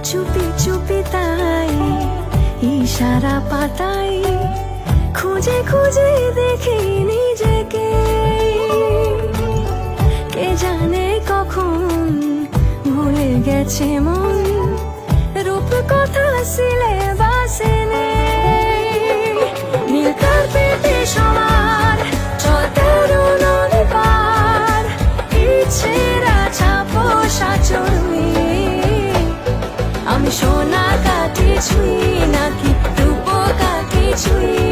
চুপি চুপি তাই ইশারা পাতাই, খুঁজে খুঁজে দেখি নিজেকে। কে জানে কখন ভুলে গেছে মন, রূপ কথা সিলেবাসে নেই। নীল কার্পেটে সবার চলতে রুননি পার, ইচ্ছেরা ছাপোষা চড়ুই। আমি সোনা কাঠি ছুঁই নাকি রূপ কাঠি ছুঁই।